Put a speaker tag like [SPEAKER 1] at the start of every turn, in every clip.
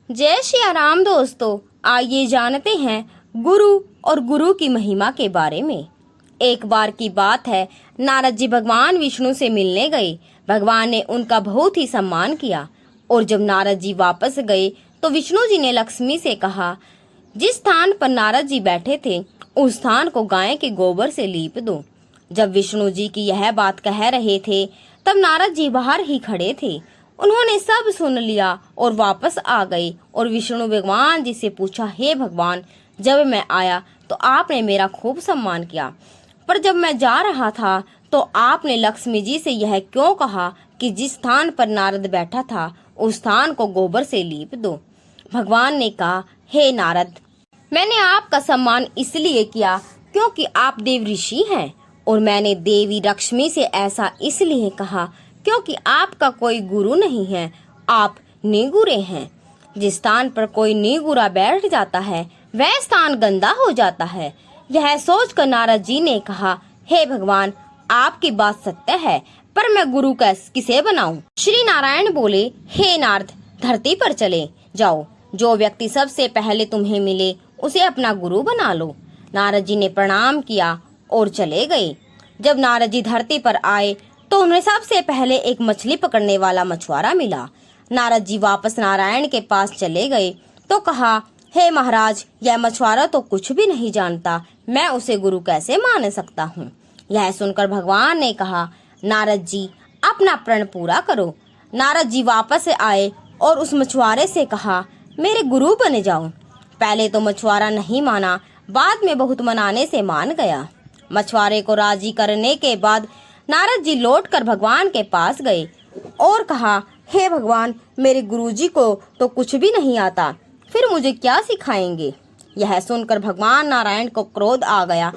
[SPEAKER 1] जय श्री राम दोस्तों, आइए जानते हैं गुरु और गुरु की महिमा के बारे में। एक बार की बात है, नारद जी भगवान विष्णु से मिलने गए। भगवान ने उनका बहुत ही सम्मान किया और जब नारद जी वापस गए तो विष्णु जी ने लक्ष्मी से कहा, जिस स्थान पर नारद जी बैठे थे उस स्थान को गाय के गोबर से लीप दो। जब विष्णु जी की यह बात कह रहे थे तब नारद जी बाहर ही खड़े थे। उन्होंने सब सुन लिया और वापस आ गए और विष्णु भगवान जी से पूछा, हे भगवान, जब मैं आया तो आपने मेरा खूब सम्मान किया, पर जब मैं जा रहा था तो आपने लक्ष्मी जी से यह क्यों कहा कि जिस स्थान पर नारद बैठा था उस स्थान को गोबर से लीप दो। भगवान ने कहा, हे नारद, मैंने आपका सम्मान इसलिए किया क्योंकि आप देव ऋषि हैं और मैंने देवी लक्ष्मी से ऐसा इसलिए कहा क्योंकि आपका कोई गुरु नहीं है, आप निगुरे हैं। जिस स्थान पर कोई निगुरा बैठ जाता है वह स्थान गंदा हो जाता है। यह सोचकर नारद जी ने कहा, हे भगवान, आपकी बात सत्य है, पर मैं गुरु किसे बनाऊं? श्री नारायण बोले, हे नारद, धरती पर चले जाओ, जो व्यक्ति सबसे पहले तुम्हें मिले उसे अपना गुरु बना लो। नारद जी ने प्रणाम किया और चले गए। जब नारद जी धरती पर आए तो उन्हें सबसे पहले एक मछली पकड़ने वाला मछुआरा मिला। नारद जी वापस नारायण के पास चले गए तो कहा, हे महाराज, यह मछुआरा तो कुछ भी नहीं जानता, मैं उसे गुरु कैसे मान सकता हूँ? यह सुनकर भगवान ने कहा, नारद जी, अपना प्रण पूरा करो। नारद जी वापस आए और उस मछुआरे से कहा, मेरे गुरु बन जाओ। पहले तो मछुआरा नहीं माना, बाद में बहुत मनाने से मान गया। मछुआरे को राजी करने के बाद नारद जी लौटकर भगवान के पास गए और कहा, हे भगवान, मेरे गुरुजी को तो कुछ भी नहीं आता, फिर मुझे क्या सिखाएंगे? यह सुनकर भगवान नारायण को क्रोध आ गया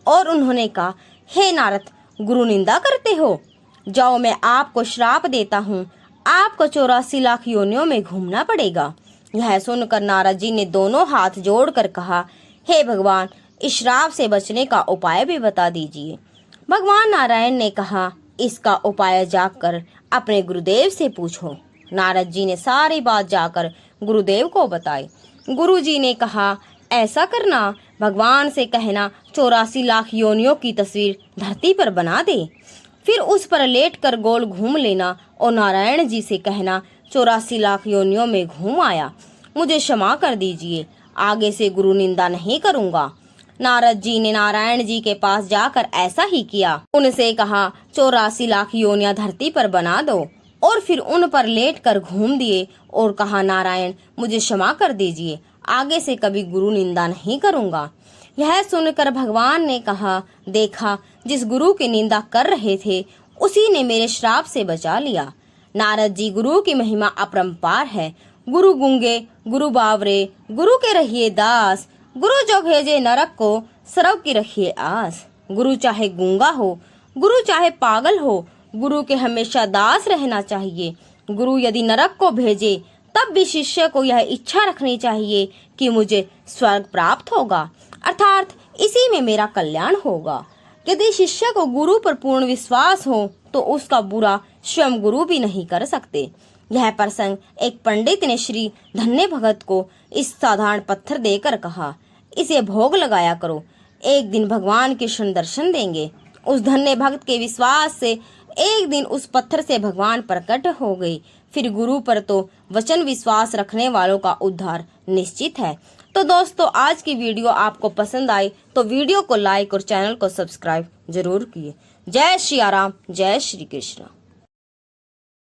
[SPEAKER 1] और उन्होंने कहा, हे नारद, गुरु निंदा करते हो? जाओ, मैं आपको श्राप देता हूँ, आपको 84 लाख योनियों में घूमना पड़ेगा। यह सुनकर नारद जी ने दोनों हाथ जोड़कर कहा, हे भगवान, इस श्राप से बचने का उपाय भी बता दीजिए। भगवान नारायण ने कहा, इसका उपाय जाकर अपने गुरुदेव से पूछो। नारद जी ने सारी बात जाकर गुरुदेव को बताई। गुरुजी ने कहा, ऐसा करना, भगवान से कहना 84 लाख योनियों की तस्वीर धरती पर बना दे, फिर उस पर लेटकर गोल घूम लेना और नारायण जी से कहना 84 लाख योनियों में घूम आया, मुझे क्षमा कर दीजिए, आगे से गुरु निंदा नहीं करूंगा। नारद जी ने नारायण जी के पास जाकर ऐसा ही किया। उनसे कहा, 84 लाख योनियां धरती पर बना दो और फिर उन पर लेटकर घूम दिए और कहा, नारायण, मुझे क्षमा कर दीजिए, आगे से कभी गुरु निंदा नहीं करूंगा। यह सुनकर भगवान ने कहा, देखा, जिस गुरु की निंदा कर रहे थे उसी ने मेरे श्राप से बचा लिया। नारद जी, गुरु की महिमा अपरंपार है। गुरु गूंगे, गुरु बावरे, गुरु के रहिए दास, गुरु जो भेजे नरक को, सरव की रखिए आस। गुरु चाहे गूंगा हो, गुरु चाहे पागल हो, गुरु के हमेशा दास रहना चाहिए। गुरु यदि नरक को भेजे तब भी शिष्य को यह इच्छा रखनी चाहिए कि मुझे स्वर्ग प्राप्त होगा, अर्थात इसी में मेरा कल्याण होगा। यदि शिष्य को गुरु पर पूर्ण विश्वास हो तो उसका बुरा स्वयं गुरु भी नहीं कर सकते। यह प्रसंग एक पंडित ने श्री धन्य भगत को इस साधारण पत्थर देकर कहा, इसे भोग लगाया करो, एक दिन भगवान कृष्ण दर्शन देंगे। उस धन्य भक्त के विश्वास से एक दिन उस पत्थर से भगवान प्रकट हो गए। फिर गुरु पर तो वचन विश्वास रखने वालों का उद्धार निश्चित है। तो दोस्तों, आज की वीडियो आपको पसंद आई तो वीडियो को लाइक और चैनल को सब्सक्राइब जरूर कीजिए। जय श्री राम, जय श्री कृष्ण।